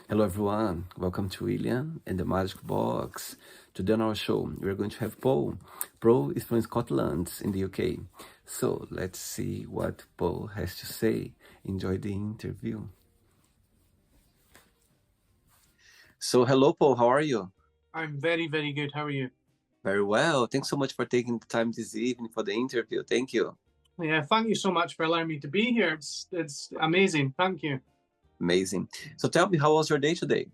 Hello, everyone. Welcome to William and the Magic Box. Today on our show, we're going to have Paul. Paul is from Scotland in the UK. So let's see what Paul has to say. Enjoy the interview. So, hello, Paul. How are you? I'm very, very good. How are you? Very well. Thanks so much for taking the time this evening for the interview. Thank you. Yeah, thank you so much for allowing me to be here. It's amazing. Thank you. Amazing. So, tell me, how was your day today?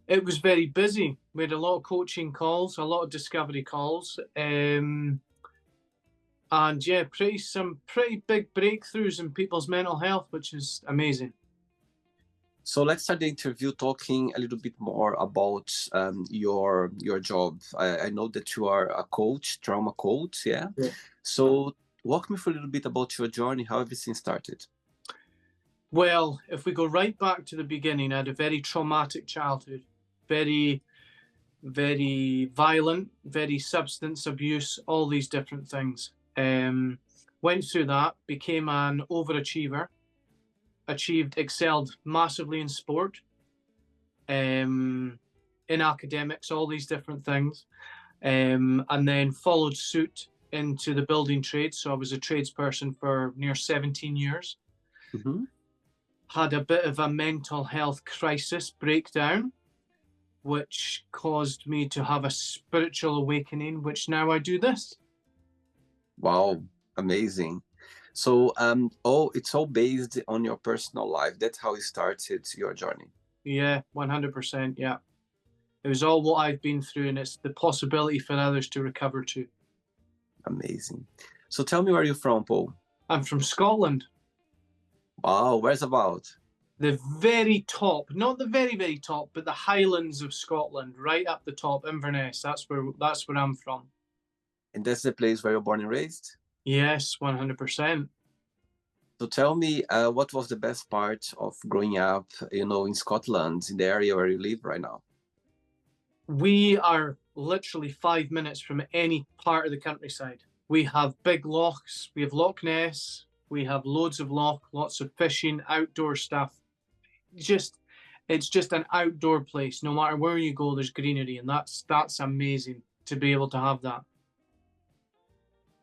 It was very busy. We had a lot of coaching calls, a lot of discovery calls, and yeah, some pretty big breakthroughs in people's mental health, which is amazing. So let's start the interview talking a little bit more about your job. I know that you are a coach, trauma coach, yeah? Yeah. So walk me through a little bit about your journey, how everything started. Well, if we go right back to the beginning, I had a very traumatic childhood, very, very violent, very substance abuse, all these different things. Went through that, became an overachiever, excelled massively in sport, in academics, all these different things, and then followed suit into the building trade. So I was a tradesperson for near 17 years. Mm-hmm. Had a bit of a mental health crisis breakdown, which caused me to have a spiritual awakening, which now I do this. Wow, amazing. So it's all based on your personal life. That's how it started your journey. Yeah, 100%. Yeah. It was all what I've been through, and it's the possibility for others to recover too. Amazing. So tell me, where you're from, Paul? I'm from Scotland. Wow, where's about? The very top, not the very, very top, but the Highlands of Scotland, right up the top, Inverness. That's where I'm from. And that's the place where you're born and raised? Yes, 100%. So tell me, what was the best part of growing up, in Scotland, in the area where you live right now? We are literally 5 minutes from any part of the countryside. We have big lochs, we have Loch Ness, we have loads of loch, lots of fishing, outdoor stuff. It's just an outdoor place. No matter where you go, there's greenery, and that's amazing to be able to have that.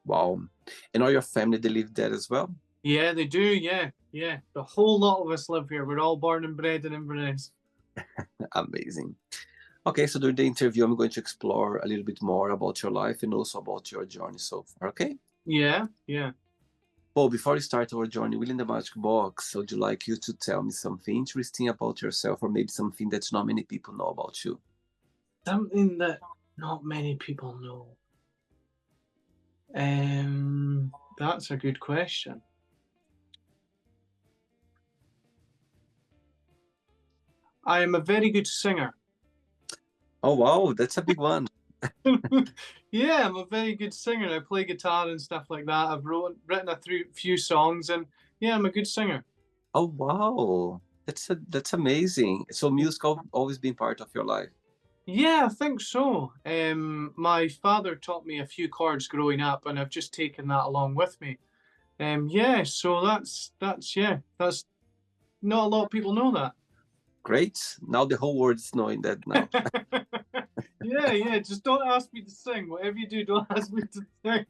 Wow. And all your family, they live there as well? Yeah, they do. Yeah, yeah. The whole lot of us live here. We're all born and bred in Inverness. Amazing. Okay, so during the interview, I'm going to explore a little bit more about your life and also about your journey so far, okay? Yeah, yeah. Well, before we start our journey within the Magic Box, would you like you to tell me something interesting about yourself, or maybe something that not many people know about you? Something that not many people know. That's a good question. I am a very good singer. Oh, wow, that's a big one. Yeah, I'm a very good singer. I play guitar and stuff like that. I've written a few songs, and yeah, I'm a good singer. Oh, wow. That's amazing. So music always been part of your life. Yeah, I think so. My father taught me a few chords growing up, and I've just taken that along with me. Yeah, so that's yeah, that's not a lot of people know that. Great. Now the whole world is knowing that now. Yeah, yeah. Just don't ask me to sing. Whatever you do, don't ask me to sing.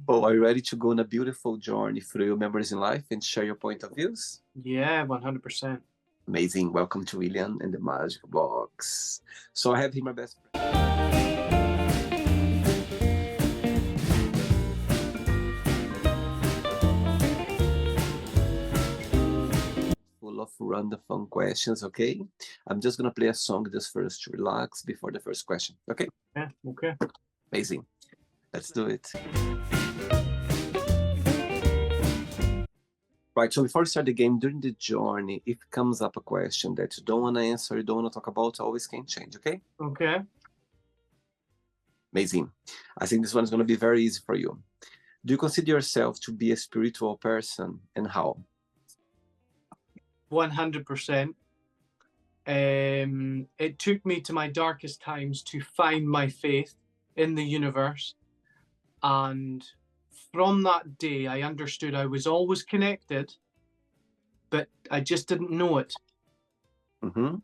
Oh, are you ready to go on a beautiful journey through your memories in life and share your point of views? Yeah, 100%. Amazing. Welcome to William and the Magic Box. So I have here my best friend. Full of random fun questions, okay? I'm just gonna play a song just first to relax before the first question, okay? Yeah, okay. Amazing. Let's do it. Right, so before we start the game, during the journey, if it comes up a question that you don't want to answer, you don't want to talk about, always can change, okay? Okay. Amazing. I think this one is going to be very easy for you. Do you consider yourself to be a spiritual person, and how? 100%. It took me to my darkest times to find my faith in the universe. And from that day, I understood I was always connected, but I just didn't know it. Mm-hmm.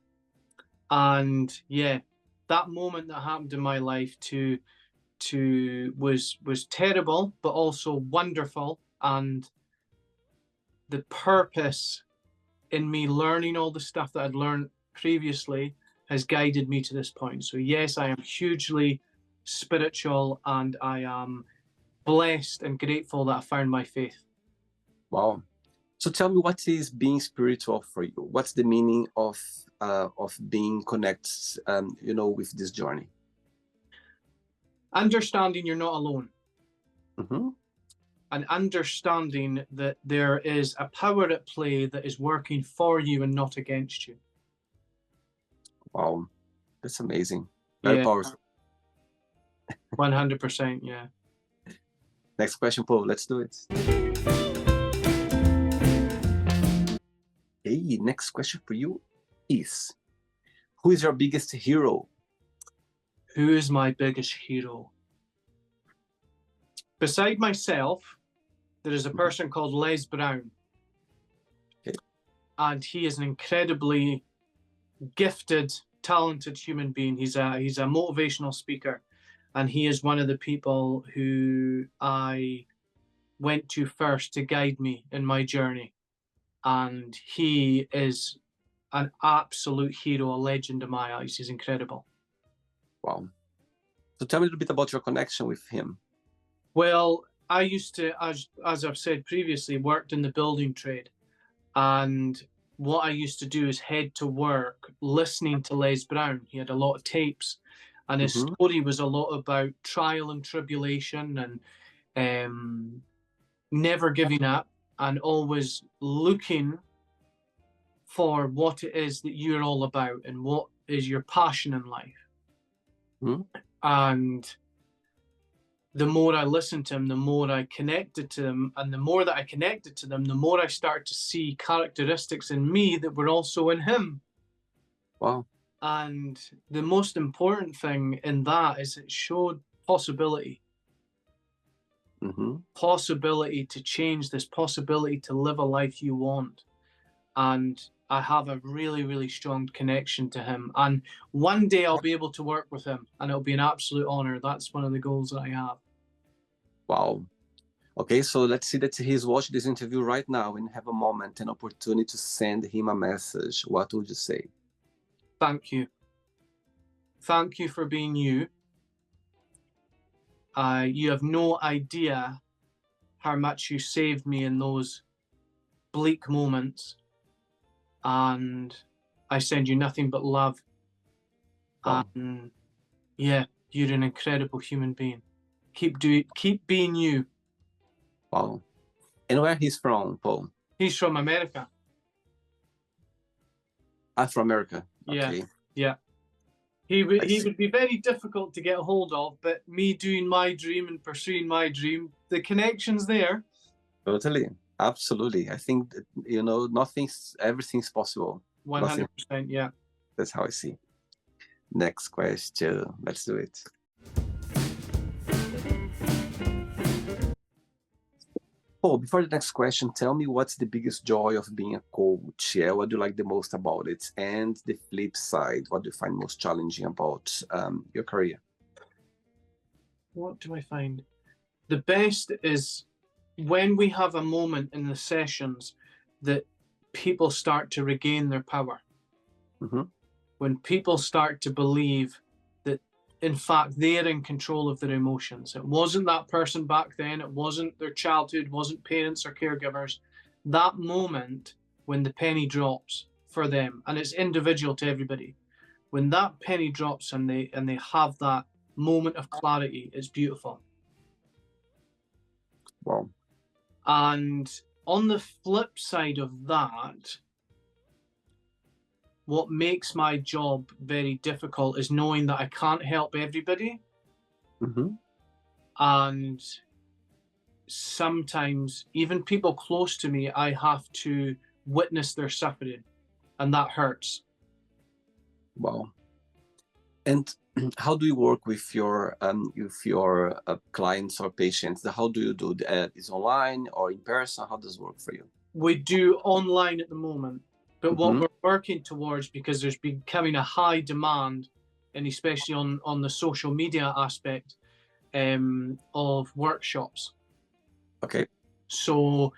And yeah, that moment that happened in my life was terrible, but also wonderful. And the purpose in me learning all the stuff that I'd learned previously has guided me to this point. So yes, I am hugely spiritual, and I am blessed and grateful that I found my faith. Wow. So tell me, what is being spiritual for you? What's the meaning of being connected, with this journey? Understanding you're not alone. Mm-hmm. And understanding that there is a power at play that is working for you and not against you. Wow, that's amazing. Very Yeah, powerful. 100%. Yeah. Next question, Paul. Let's do it. Hey, next question for you is, who is your biggest hero? Who is my biggest hero? Beside myself, there is a person called Les Brown. Okay. And he is an incredibly gifted, talented human being. He's a motivational speaker, and he is one of the people who I went to first to guide me in my journey. And he is an absolute hero, a legend in my eyes. He's incredible. Wow. So tell me a little bit about your connection with him. Well, I used to, as I've said previously, worked in the building trade. And what I used to do is head to work listening to Les Brown. He had a lot of tapes, and his story was a lot about trial and tribulation, and never giving up, and always looking for what it is that you're all about and what is your passion in life. And the more I listened to him, the more I connected to him. And the more that I connected to them, the more I started to see characteristics in me that were also in him. Wow. And the most important thing in that is it showed possibility. Possibility to change, this possibility to live a life you want. And I have a really, really strong connection to him. And one day I'll be able to work with him, and it'll be an absolute honor. That's one of the goals that I have. Wow. Okay, so let's see that he's watching this interview right now and have a moment, an opportunity to send him a message. What would you say? Thank you. Thank you for being you. You have no idea how much you saved me in those bleak moments. And I send you nothing but love. Wow. And yeah, you're an incredible human being. Keep being you. Wow. And where he's from, Paul? He's from America. From America. Okay. Yeah. Yeah. He would be very difficult to get a hold of, but me doing my dream and pursuing my dream, the connection's there. Totally. Absolutely. I think that, everything's possible. 100%, yeah. That's how I see. Next question. Let's do it. Oh, before the next question, tell me, what's the biggest joy of being a coach? Yeah, what do you like the most about it? And the flip side, what do you find most challenging about your career? What do I find? The best is when we have a moment in the sessions that people start to regain their power. When people start to believe that, in fact, they're in control of their emotions. It wasn't that person back then. It wasn't their childhood, wasn't parents or caregivers. That moment when the penny drops for them, and it's individual to everybody, when that penny drops and they have that moment of clarity, it's beautiful. Wow. And on the flip side of that, what makes my job very difficult is knowing that I can't help everybody. And sometimes even people close to me, I have to witness their suffering, and that hurts. Wow. And how do you work with your clients or patients? How do you do that? Is online or in person? How does it work for you? We do online at the moment, But what we're working towards, because there's becoming a high demand, and especially on the social media aspect of workshops. Okay. So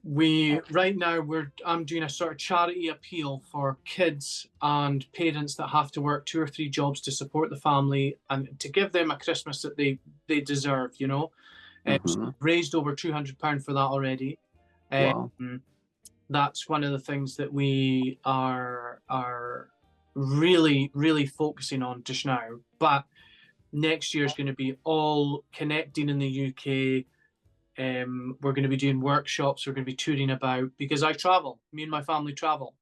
I'm doing a sort of charity appeal for kids and parents that have to work 2 or 3 jobs to support the family and to give them a Christmas that they deserve, you know. So raised over £200 for that already. Wow. That's one of the things that we are really, really focusing on just now. But next year is going to be all connecting in the UK. We're going to be doing workshops. We're going to be touring about, because I travel. Me and my family travel.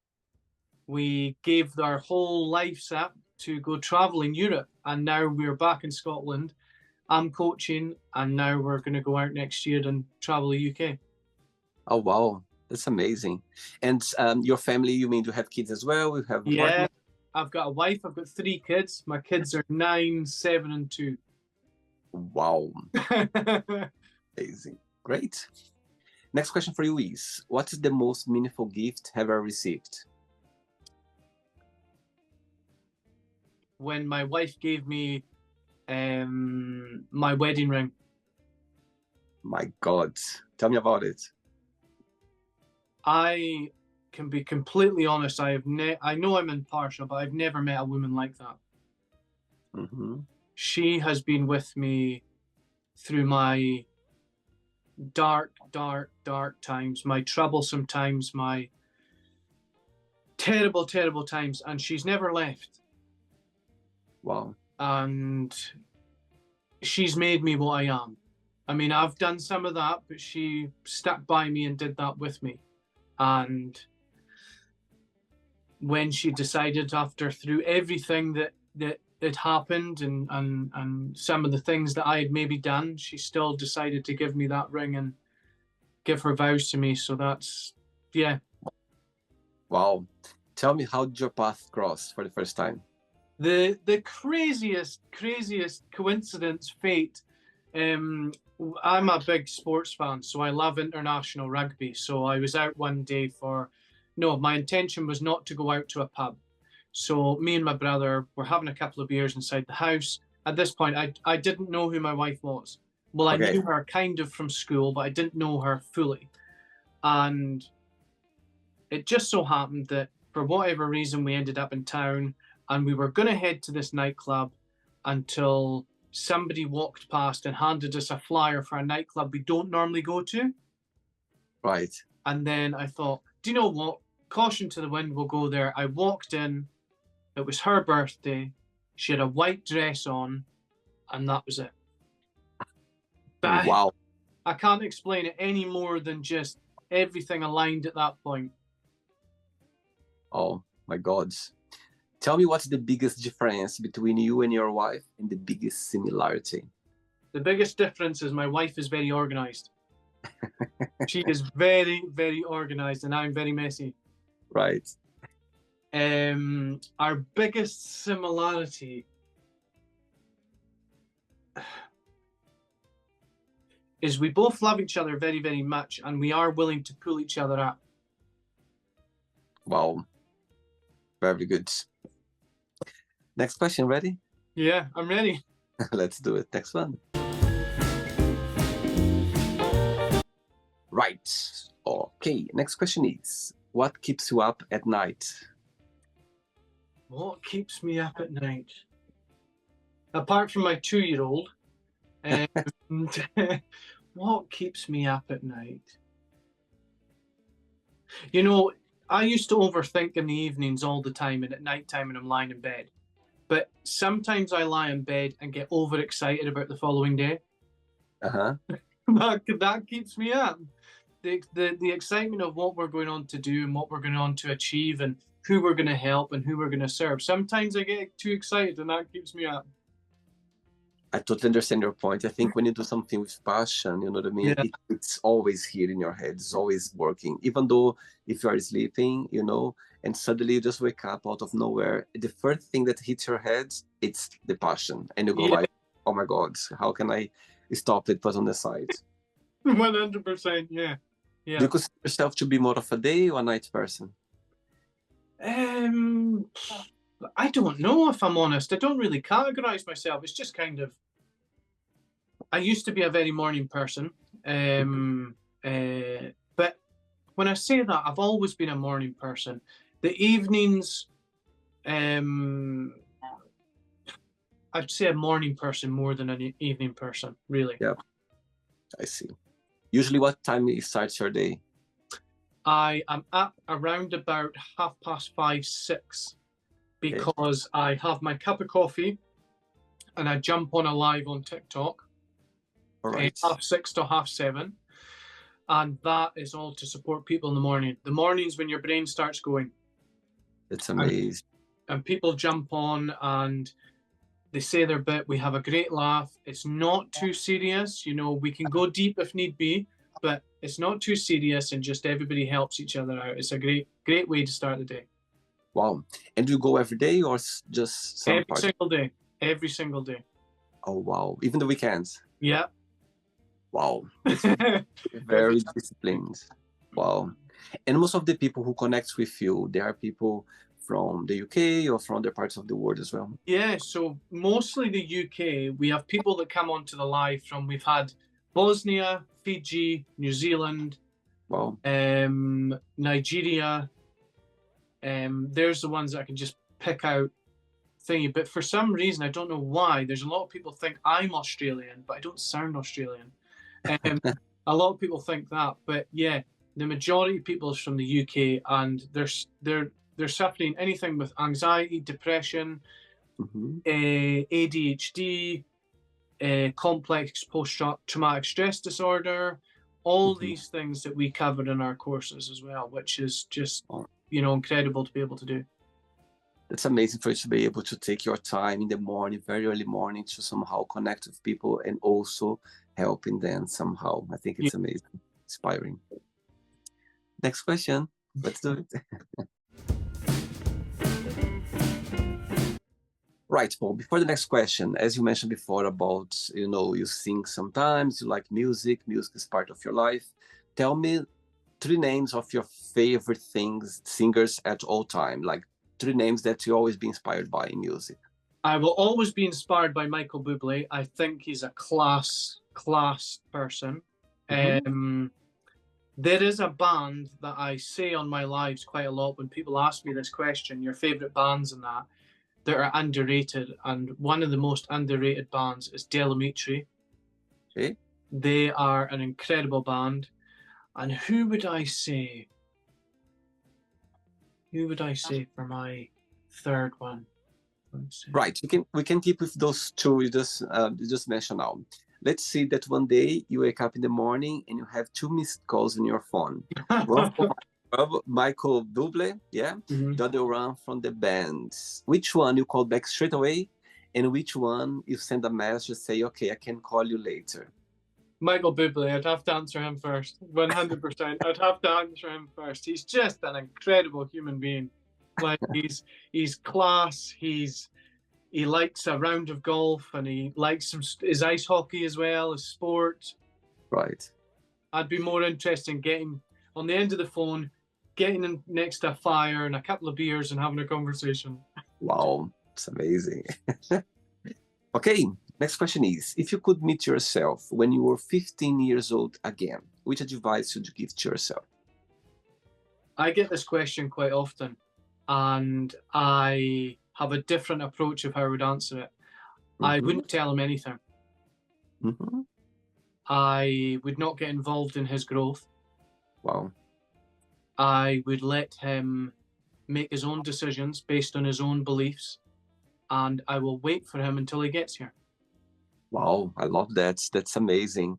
We gave our whole lives up to go travel in Europe, and now we're back in Scotland. I'm coaching, and now we're going to go out next year and travel the UK. Oh, wow. That's amazing. And your family, you mean you have kids as well? You have Yeah, I've got a wife. I've got 3 kids. My kids are 9, 7, and 2. Wow. Amazing. Great. Next question for you is, what is the most meaningful gift ever received? When my wife gave me my wedding ring. My God. Tell me about it. I can be completely honest. I know I'm impartial, but I've never met a woman like that. She has been with me through my dark times, my troublesome times, my terrible times, and she's never left. Wow. And she's made me what I am. I mean, I've done some of that, but she stuck by me and did that with me. And when she decided, through everything that had happened and some of the things that I had maybe done, she still decided to give me that ring and give her vows to me. So that's, yeah. Wow. Tell me, how did your path cross for the first time? The craziest coincidence, fate. I'm a big sports fan, so I love international rugby. So I was out one day my intention was not to go out to a pub. So me and my brother were having a couple of beers inside the house. At this point, I didn't know who my wife was. Well, I knew her kind of from school, but I didn't know her fully. And it just so happened that for whatever reason, we ended up in town, and we were going to head to this nightclub until somebody walked past and handed us a flyer for a nightclub we don't normally go to. Right. And then I thought, do you know what? Caution to the wind, we'll go there. I walked in. It was her birthday. She had a white dress on, and that was it. But wow. I can't explain it any more than just everything aligned at that point. Oh, my God. Tell me, what's the biggest difference between you and your wife and the biggest similarity? The biggest difference is my wife is very organized. She is very, very organized, and I'm very messy. Right. Our biggest similarity is we both love each other very, very much, and we are willing to pull each other up. Wow. Very good. Next question, ready? Yeah, I'm ready. Let's do it. Next one. Right. Okay. Next question is, what keeps you up at night? What keeps me up at night? Apart from my 2-year-old, what keeps me up at night? You know, I used to overthink in the evenings all the time and at night time when I'm lying in bed. But sometimes I lie in bed and get overexcited about the following day. That keeps me up. The excitement of what we're going on to do and what we're going on to achieve and who we're going to help and who we're going to serve. Sometimes I get too excited and that keeps me up. I totally understand your point. I think when you do something with passion, you know what I mean? Yeah. It's always here in your head. It's always working. Even though if you are sleeping, you know, and suddenly you just wake up out of nowhere, the first thing that hits your head, it's the passion. And you go like, oh my God, how can I stop it, put on the side? 100%, yeah. Do you consider yourself to be more of a day or a night person? I don't know, if I'm honest. I don't really categorize myself. It's just kind of, I used to be a very morning person. But when I say that, I've always been a morning person. The evenings, I'd say a morning person more than an evening person, really. Yeah, I see. Usually what time you start your day? I am up around about 5:30, 6, because I have my cup of coffee and I jump on a live on TikTok. All right. 6:30 to 7:30. And that is all to support people in the morning. The mornings when your brain starts going. That's amazing. And people jump on and they say their bit. We have a great laugh. It's not too serious. You know, we can go deep if need be, but it's not too serious, and just everybody helps each other out. It's a great way to start the day. Wow. And do you go every day or just some Every single day. Every single day. Oh, wow. Even the weekends? Yeah. Wow. Very disciplined. Wow. And most of the people who connect with you, they are people from the UK or from other parts of the world as well? Yeah, so mostly the UK. We have people that come onto the live from, we've had Bosnia, Fiji, New Zealand, wow, Nigeria. There's the ones that I can just pick out thingy. But for some reason, I don't know why, there's a lot of people think I'm Australian, but I don't sound Australian. A lot of people think that, but yeah, the majority of people is from the UK, and they're suffering anything with anxiety, depression, ADHD, complex post-traumatic stress disorder, all these things that we covered in our courses as well, which is just, you know, incredible to be able to do. That's amazing for you to be able to take your time in the morning, very early morning, to somehow connect with people and also helping them somehow. I think it's amazing, inspiring. Next question. Let's do it. Right, Paul, before the next question, as you mentioned before about, you know, you sing sometimes, you like music is part of your life. Tell me 3 names of your favorite singers at all time, like 3 names that you always be inspired by in music. I will always be inspired by Michael Bublé. I think he's a class person. There is a band that I say on my lives quite a lot when people ask me this question, your favorite bands and that are underrated. And one of the most underrated bands is Del Amitri. Okay. They are an incredible band. And who would I say? Who would I say for my third one? Right, we can keep with those 2 you just mentioned now. Let's say that one day you wake up in the morning and you have 2 missed calls on your phone. One from Michael Bublé, yeah, the other one from the band. Which one you call back straight away, and which one you send a message say, okay, I can call you later? Michael Bublé, I'd have to answer him first. 100%. I'd have to answer him first. He's just an incredible human being. Like, he's class. He likes a round of golf, and he likes his ice hockey as well as sport. Right. I'd be more interested in getting on the end of the phone, getting in next to a fire and a couple of beers and having a conversation. Wow, it's amazing. Okay, next question is, if you could meet yourself when you were 15 years old again, which advice would you give to yourself? I get this question quite often, and I have a different approach of how I would answer it. I wouldn't tell him anything. I would not get involved in his growth. Wow. I would let him make his own decisions based on his own beliefs, and I will wait for him until he gets here. Wow, I love that. That's amazing.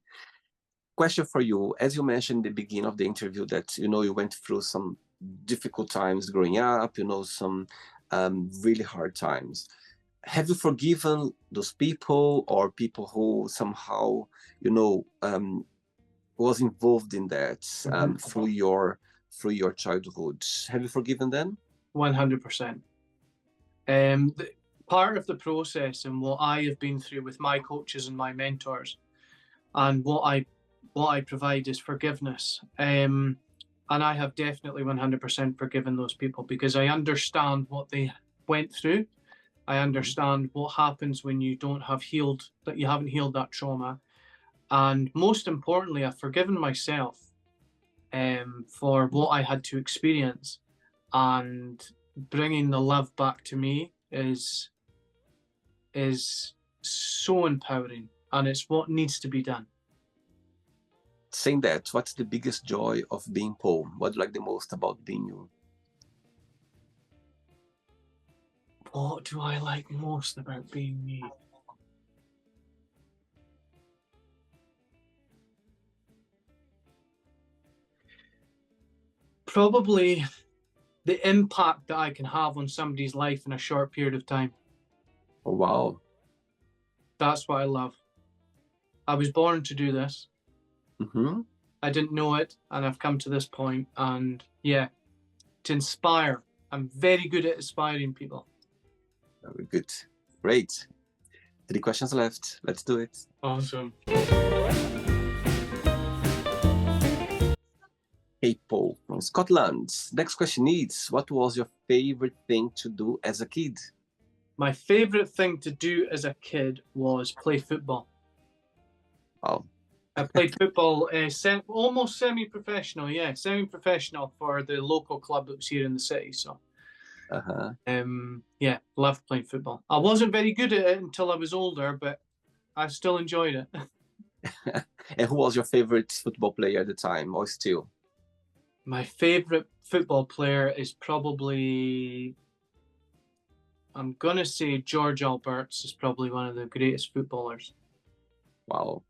Question for you. As you mentioned in the beginning of the interview that, you know, you went through some difficult times growing up, you know, some really hard times. Have you forgiven those people or people who somehow, you know, was involved in that through your childhood? Have you forgiven them? 100%. Part of the process and what I have been through with my coaches and my mentors, and what I what I provide is forgiveness. And I have definitely 100% forgiven those people because I understand what they went through. I understand what happens when you don't have healed, that you haven't healed that trauma. And most importantly, I've forgiven myself for what I had to experience. And bringing the love back to me is so empowering, and it's what needs to be done. Saying that, what's the biggest joy of being Paul? What do you like the most about being you? What do I like most about being me? Probably the impact that I can have on somebody's life in a short period of time. Oh, wow. That's what I love. I was born to do this. Mm-hmm. I didn't know it, and I've come to this point, and yeah, to inspire. I'm very good at inspiring people. Very good. Great. 3 questions left. Let's do it. Awesome. Hey, Paul from Scotland. Next question is, what was your favorite thing to do as a kid? My favorite thing to do as a kid was play football. Wow. I played football almost semi-professional, yeah, semi-professional for the local club that was here in the city. So, yeah, loved playing football. I wasn't very good at it until I was older, but I still enjoyed it. And who was your favorite football player at the time, or still? My favorite football player is probably, I'm gonna say George Alberts is probably one of the greatest footballers. Wow.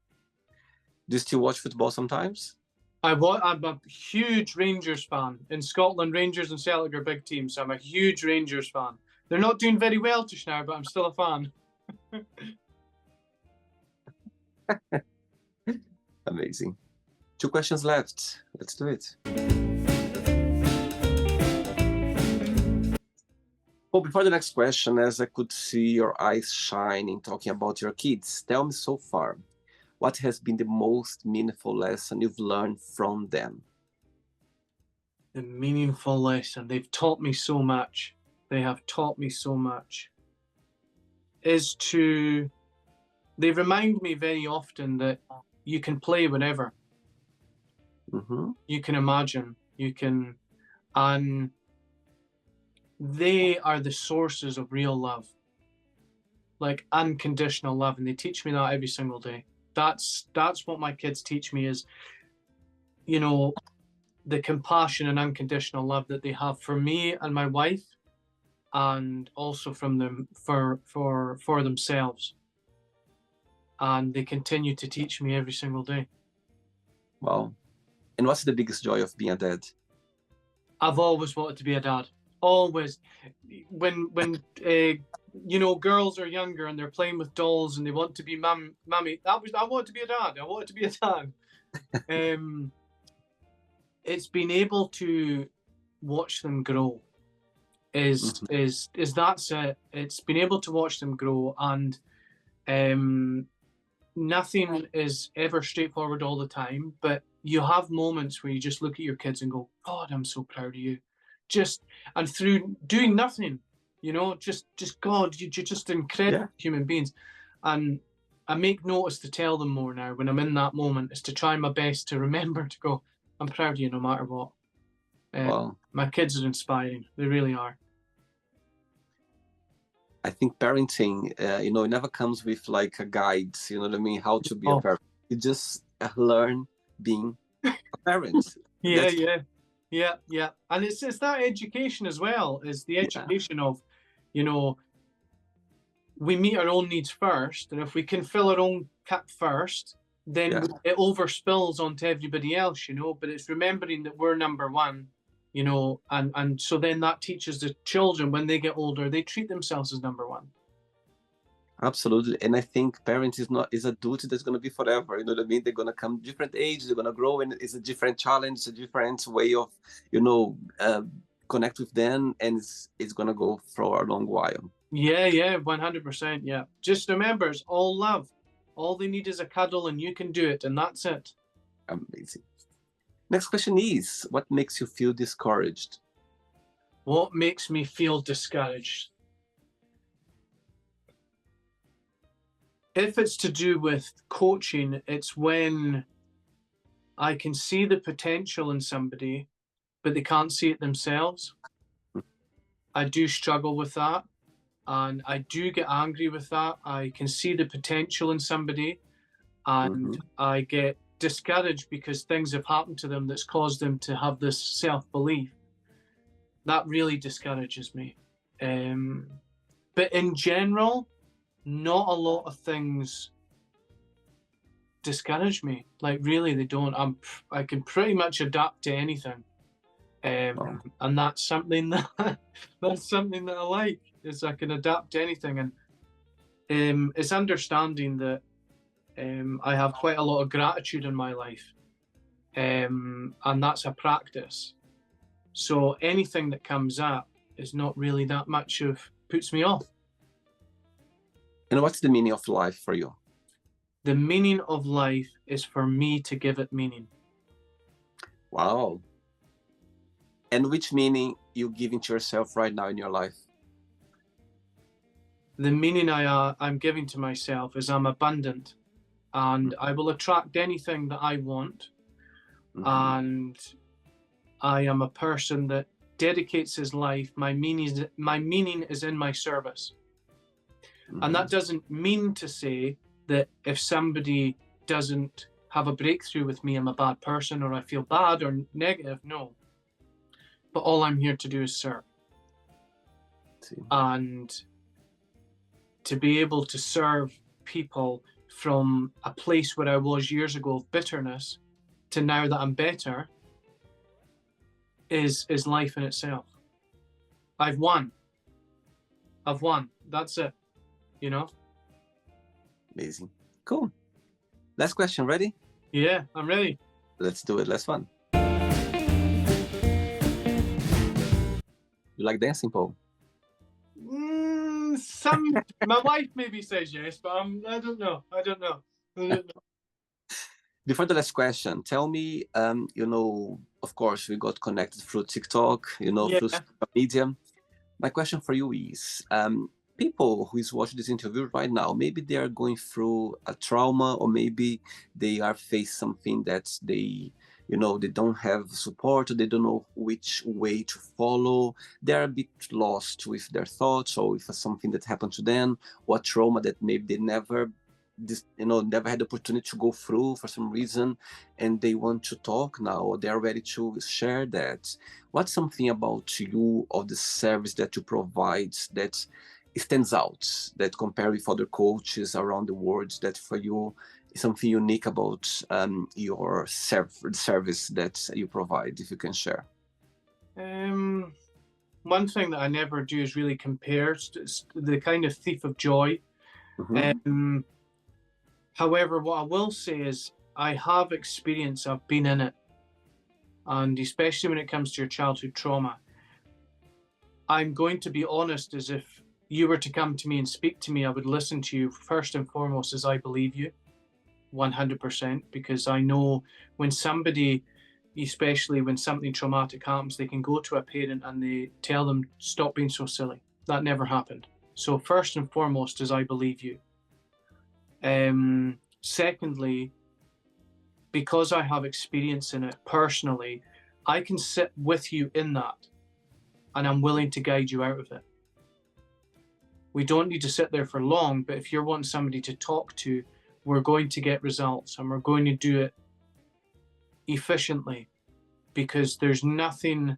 Do you still watch football sometimes? I'm a huge Rangers fan. In Scotland, Rangers and Celtic are big teams, so I'm a huge Rangers fan. They're not doing very well just now, but I'm still a fan. Amazing. 2 questions left. Let's do it. Well, before the next question, as I could see your eyes shining talking about your kids, tell me so far, what has been the most meaningful lesson you've learned from them? The meaningful lesson, they've taught me so much. They have taught me so much. They remind me very often that you can play whenever. Mm-hmm. You can imagine, and they are the sources of real love, like unconditional love, and they teach me that every single day. That's what my kids teach me is, the compassion and unconditional love that they have for me and my wife, and also from them for themselves. And they continue to teach me every single day. Wow. And what's the biggest joy of being a dad? I've always wanted to be a dad. Always. When girls are younger and they're playing with dolls and they want to be mummy, I want to be a dad. I want to be a dad. It's been able to watch them grow. Is that's it. It's been able to watch them grow, and nothing is ever straightforward all the time, but you have moments where you just look at your kids and go, God, I'm so proud of you. And through doing nothing, just God, you're just incredible human beings. And I make notice to tell them more now when I'm in that moment, is to try my best to remember to go, I'm proud of you no matter what. Wow. My kids are inspiring. They really are. I think parenting, it never comes with like a guide, you know what I mean? How to be a parent. You just learn being a parent. Yeah. And it's that education as well, is the education of, we meet our own needs first. And if we can fill our own cup first, then it overspills onto everybody else, but it's remembering that we're number one. And so then that teaches the children, when they get older, they treat themselves as number one. Absolutely. And I think parents is a duty that's going to be forever. You know what I mean? They're going to come different ages, they're going to grow, and it's a different challenge, a different way of, connect with them, and it's going to go for a long while. Yeah, 100%. Yeah. Just remember, it's all love. All they need is a cuddle, and you can do it, and that's it. Amazing. Next question is, what makes you feel discouraged? What makes me feel discouraged? If it's to do with coaching, it's when I can see the potential in somebody, but they can't see it themselves. I do struggle with that, and I do get angry with that. I can see the potential in somebody, and I get discouraged because things have happened to them that's caused them to have this self-belief. That really discourages me. But in general, not a lot of things discourage me. Like, really, they don't. I can pretty much adapt to anything. And that's something that I like, is I can adapt to anything. And it's understanding that I have quite a lot of gratitude in my life, and that's a practice. So anything that comes up is not really that much of puts me off. And what's the meaning of life for you? The meaning of life is for me to give it meaning. Wow. And which meaning you giving to yourself right now in your life? The meaning I'm giving to myself is I'm abundant, and I will attract anything that I want. And I am a person that dedicates his life. My meaning is in my service. And that doesn't mean to say that if somebody doesn't have a breakthrough with me, I'm a bad person or I feel bad or negative. No. But all I'm here to do is serve. And to be able to serve people from a place where I was years ago of bitterness to now that I'm better is life in itself. I've won. That's it. You know? Amazing. Cool. Last question. Ready? Yeah, I'm ready. Let's do it. Last one. You like dancing, Paul? My wife maybe says yes, but I don't know. Before the last question, tell me, of course, we got connected through TikTok, through social media. My question for you is, people who is watching this interview right now, maybe they are going through a trauma, or maybe they are facing something that they don't have support, or they don't know which way to follow. They're a bit lost with their thoughts, or with something that happened to them, or trauma that maybe they never had the opportunity to go through for some reason, and they want to talk now, or they're ready to share that. What's something about you, or the service that you provide, that stands out, that compare with other coaches around the world, that for you is something unique about your service that you provide, if you can share? One thing that I never do is really compare the kind of thief of joy. However, what I will say is I have experience, I've been in it. And especially when it comes to your childhood trauma, I'm going to be honest, as if you were to come to me and speak to me, I would listen to you first and foremost as I believe you, 100%, because I know when somebody, especially when something traumatic happens, they can go to a parent and they tell them, stop being so silly. That never happened. So first and foremost is I believe you. Secondly, because I have experience in it personally, I can sit with you in that, and I'm willing to guide you out of it. We don't need to sit there for long, but if you're wanting somebody to talk to, we're going to get results, and we're going to do it efficiently, because there's nothing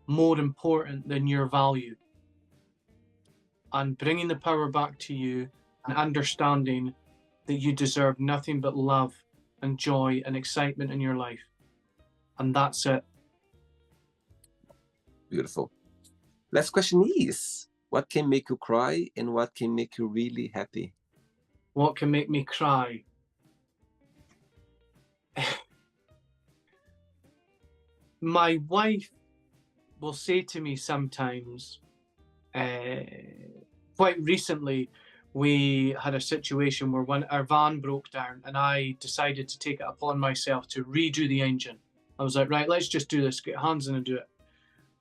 more important than your value. And bringing the power back to you and understanding that you deserve nothing but love and joy and excitement in your life. And that's it. Beautiful. Last question is, what can make you cry and what can make you really happy? What can make me cry? My wife will say to me sometimes, quite recently, we had a situation where when our van broke down and I decided to take it upon myself to redo the engine. I was like, right, let's just do this, get hands in and do it.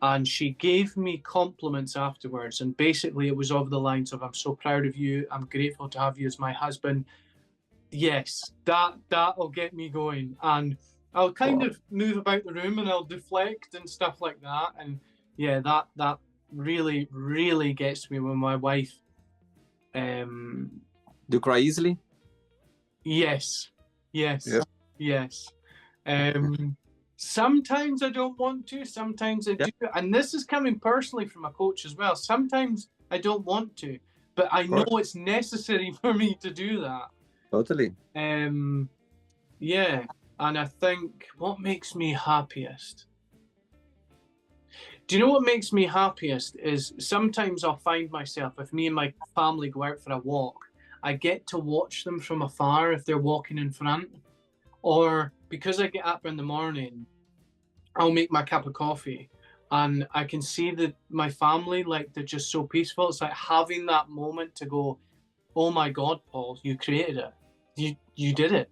And she gave me compliments afterwards. And basically it was of the lines of, I'm so proud of you. I'm grateful to have you as my husband. Yes, that'll get me going. And I'll kind of move about the room and I'll deflect and stuff like that. And yeah, that really, really gets me when my wife Do you cry easily? yes. Yes. Yeah. Yes. Sometimes I don't want to, sometimes I do. And this is coming personally from a coach as well. Sometimes I don't want to, but I know it's necessary for me to do that. Totally. Yeah. And I think what makes me happiest? Do you know what makes me happiest is sometimes I'll find myself, if me and my family go out for a walk, I get to watch them from afar if they're walking in front. Or because I get up in the morning, I'll make my cup of coffee and I can see that my family, like, they're just so peaceful. It's like having that moment to go, oh my God, Paul, you created it. You did it.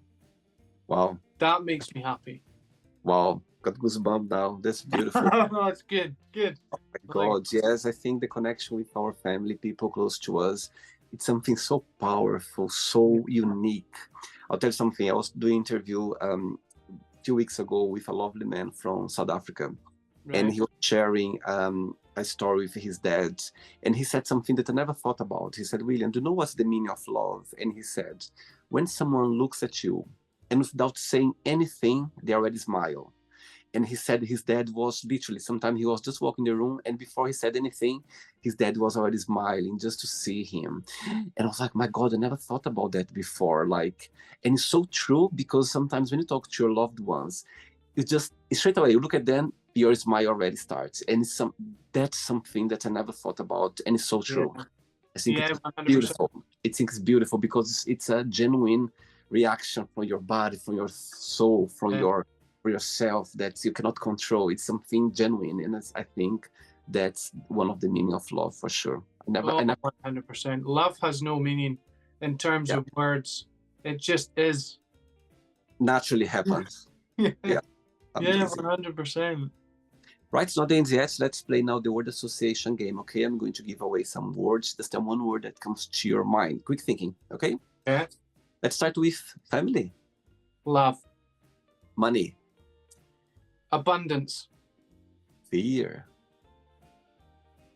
Wow. That makes me happy. Wow. Got goosebumps now. That's beautiful. That's good. Good. Oh my God. Yes, I think the connection with our family, people close to us, it's something so powerful, so unique. I'll tell you something. I was doing an interview a few weeks ago with a lovely man from South Africa. Right. And he was sharing a story with his dad. And he said something that I never thought about. He said, William, do you know what's the meaning of love? And he said, when someone looks at you and without saying anything, they already smile. And he said his dad was literally, sometimes he was just walking the room and before he said anything, his dad was already smiling just to see him. And I was like, my God, I never thought about that before. Like, and it's so true because sometimes when you talk to your loved ones, it's just straight away, you look at them, your smile already starts. And that's something that I never thought about. And it's so true. Yeah. I think it's 100%. Beautiful. I think it's beautiful because it's a genuine reaction from your body, from your soul, from yourself that you cannot control. It's something genuine, and I think that's one of the meaning of love for sure. I never 100%. Love has no meaning in terms of words. It just is. Naturally happens. Yeah. 100%. Right, it's not the end yet. Let's play now the word association game. Okay, I'm going to give away some words. Just tell one word that comes to your mind. Quick thinking. Okay. Yeah. Let's start with family. Love. Money. Abundance. Fear.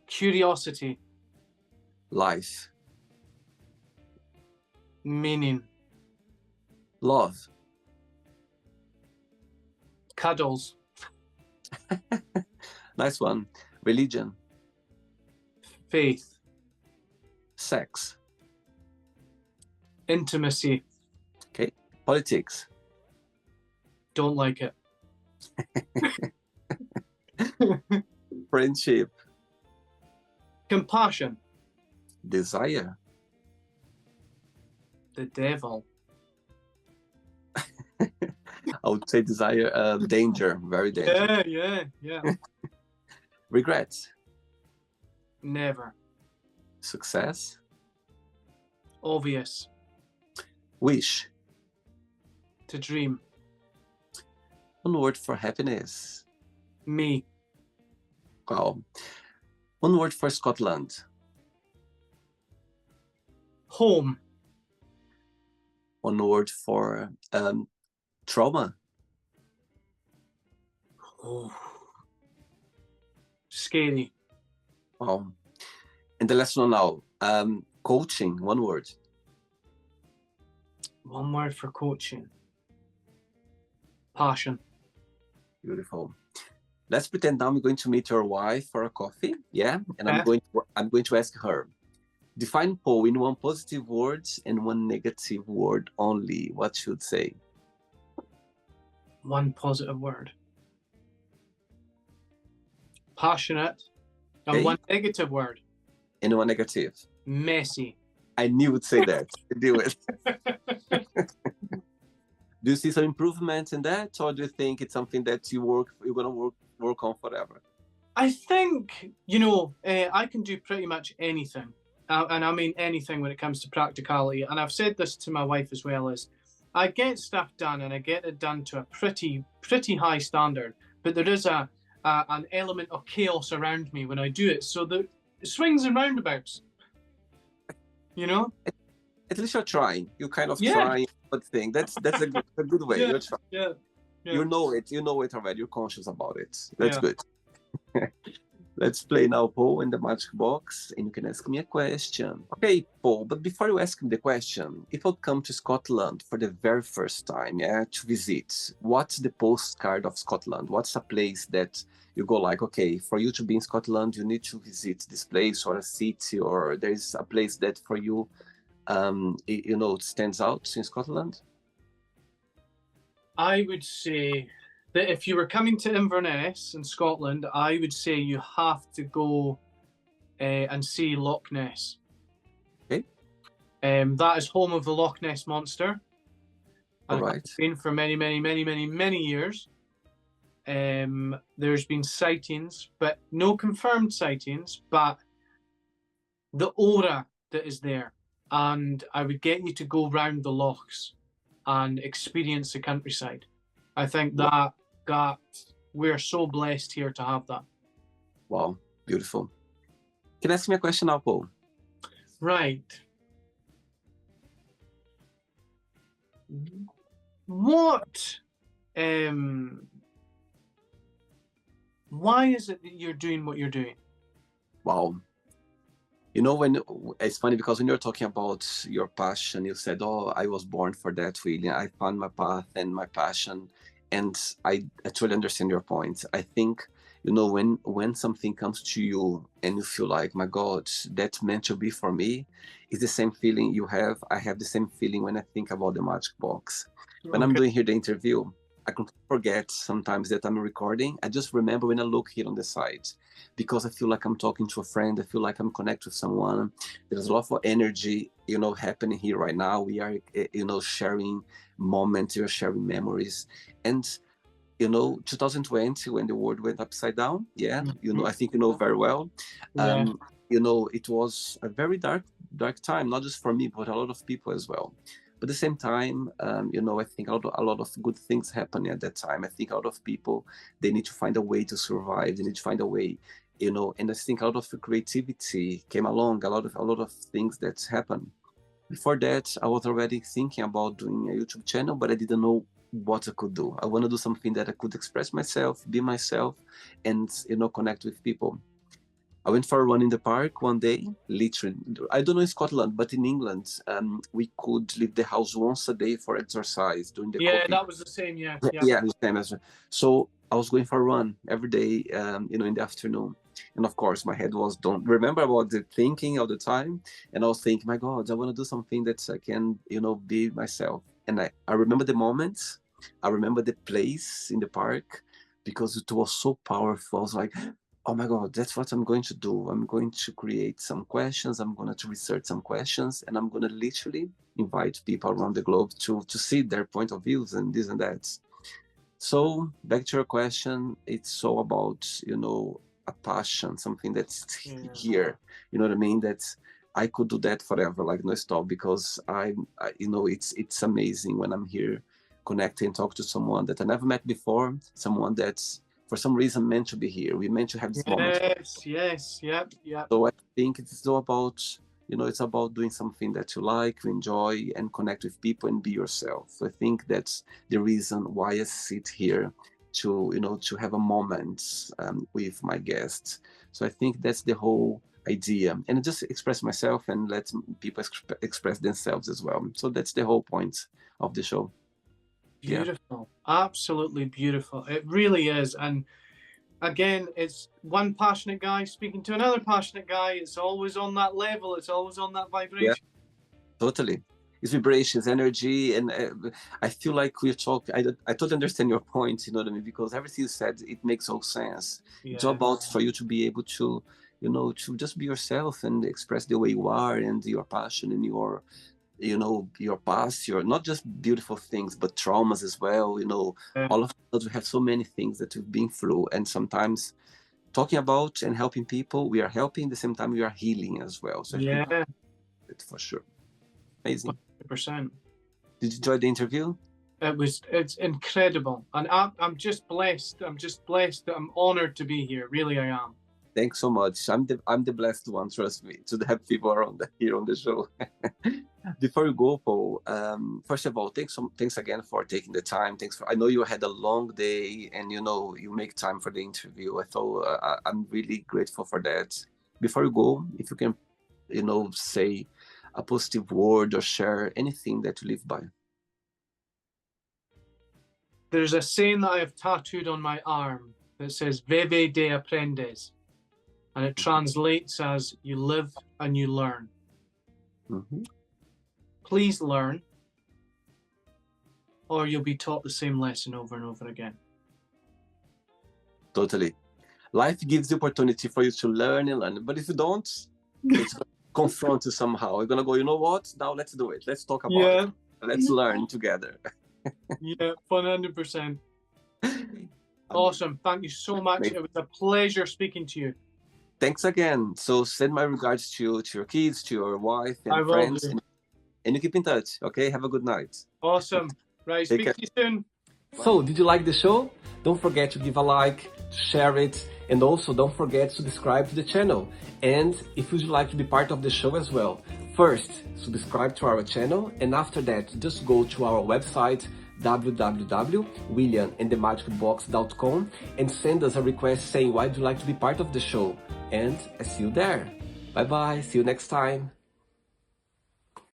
Curiosity. Life. Meaning. Love. Cuddles. Nice one. Religion. Faith. Sex. Intimacy. Okay. Politics. Don't like it. Friendship. Compassion. Desire. The devil. I would say desire, danger, very dangerous. Yeah. Regrets. Never. Success. Obvious. Wish. To dream. One word for happiness. Me. Wow. One word for Scotland. Home. One word for trauma. Oh. Scary. Wow. And the last one now, coaching, one word. One word for coaching. Passion. Beautiful. Let's pretend now I'm going to meet your wife for a coffee, yeah? And I'm going to ask her, define Paul in one positive word and one negative word only. What should say? One positive word. Passionate. And Okay. one negative word. And one negative. Messy. I knew you would say that. Do it. Do you see some improvements in that, or do you think it's something that you're gonna work on forever? I think, I can do pretty much anything. and I mean anything when it comes to practicality, and I've said this to my wife as well, is I get stuff done and I get it done to a pretty high standard, but there is an element of chaos around me when I do it. So the swings and roundabouts, you know. At least you're trying. You kind of Yeah. trying, but thing. That's a good way. Yeah. You're trying. Yeah. Yeah. You know it already. You're conscious about it. That's Yeah. good. Let's play now, Paul, in the magic box, and you can ask me a question. Okay, Paul, but before you ask me the question, if you come to Scotland for the very first time, yeah, to visit, what's the postcard of Scotland? What's a place that you go like, okay, for you to be in Scotland, you need to visit this place or a city, or there's a place that for you, you know, stands out in Scotland? I would say that if you were coming to Inverness in Scotland, I would say you have to go and see Loch Ness. Okay. That is home of the Loch Ness Monster. All And right. it's been for many years. There's been sightings, but no confirmed sightings, but the aura that is there. And I would get you to go round the lochs and experience the countryside. I think that we're so blessed here to have that. Wow, beautiful. Can you ask me a question now, Paul? Right. What why is it that you're doing what you're doing? Wow. You know, when it's funny because when you're talking about your passion, you said, "Oh, I was born for that, William. I found my path and my passion," and I totally understand your point. I think, you know, when something comes to you and you feel like, "My God, that's meant to be for me," it's the same feeling you have. I have the same feeling when I think about the magic box. When I'm doing here the interview, I can forget sometimes that I'm recording. I just remember when I look here on the side, because I feel like I'm talking to a friend. I feel like I'm connected with someone. There's a lot of energy, you know, happening here right now. We are, you know, sharing moments, we're sharing memories. And, you know, 2020, when the world went upside down, yeah, you know, I think you know very well. Yeah. You know, it was a very dark time, not just for me, but a lot of people as well. But at the same time, you know, I think a lot of good things happened at that time. I think a lot of people, they need to find a way to survive. They need to find a way, you know, and I think a lot of creativity came along, a lot of things that happened. Before that, I was already thinking about doing a YouTube channel, but I didn't know what I could do. I want to do something that I could express myself, be myself, and, you know, connect with people. I went for a run in the park one day, literally. I don't know in Scotland, but in England, we could leave the house once a day for exercise during the Yeah, COVID. that was the same. Yeah. Yeah, the same as well. So I was going for a run every day, you know, in the afternoon. And of course, my head was don't remember about the thinking of the time. And I was thinking, my God, I want to do something that I can, you know, be myself. And I remember the moments, I remember the place in the park because it was so powerful. I was like, oh my God, that's what I'm going to do. I'm going to create some questions. I'm going to research some questions, and I'm going to literally invite people around the globe to see their point of views and this and that. So back to your question, it's all about, you know, a passion, something that's here. You know what I mean? That I could do that forever, like no stop, because I you know, it's amazing when I'm here connecting and talk to someone that I never met before, someone that's for some reason meant to be here. We meant to have this moment. Yes, yep. So I think it's all about, you know, it's about doing something that you like, you enjoy, and connect with people and be yourself. So I think that's the reason why I sit here to, you know, to have a moment with my guests. So I think that's the whole idea, and I just express myself and let people express themselves as well. So that's the whole point of the show. Beautiful. Absolutely beautiful. It really is. And again, it's one passionate guy speaking to another passionate guy. It's always on that level. It's always on that vibration. Yeah, totally. It's vibrations, energy, and I feel like we're talking. I totally understand your point. You know what I mean? Because everything you said, it makes all sense. Yeah. It's all about for you to be able to, you know, to just be yourself and express the way you are and your passion and your, you know, your past, your not just beautiful things, but traumas as well. You know, all of us, we have so many things that we've been through, and sometimes talking about and helping people. We are helping, at the same time we are healing as well. So I think Yeah, it's for sure. Amazing. 100%. Did you enjoy the interview? It's incredible, and I'm just blessed. I'm just blessed that I'm honored to be here. Really, I am. Thanks so much. I'm the blessed one, trust me, to have people around here on the show. Before you go, Paul, first of all, thanks again for taking the time. I know you had a long day, and you make time for the interview. I'm really grateful for that. Before you go, if you can, say a positive word or share anything that you live by. There's a saying that I have tattooed on my arm that says "Vive de aprendes," and it translates as "You live and you learn." Mm-hmm. Please learn, or you'll be taught the same lesson over and over again. Totally. Life gives the opportunity for you to learn and learn, but if you don't, it's going to confront you somehow. You're going to go, you know what? Now let's do it. Let's talk about it. Let's learn together. Yeah, 100%. Awesome. Thank you so much. It was a pleasure speaking to you. Thanks again. So send my regards to your kids, to your wife and friends. And you keep in touch, okay? Have a good night. Awesome. Right, speak to you soon. So, did you like the show? Don't forget to give a like, share it, and also don't forget to subscribe to the channel. And if you'd like to be part of the show as well, first, subscribe to our channel, and after that, just go to our website, www.williamandthemagicbox.com, and send us a request saying why you'd like to be part of the show. And I see you there. Bye-bye. See you next time.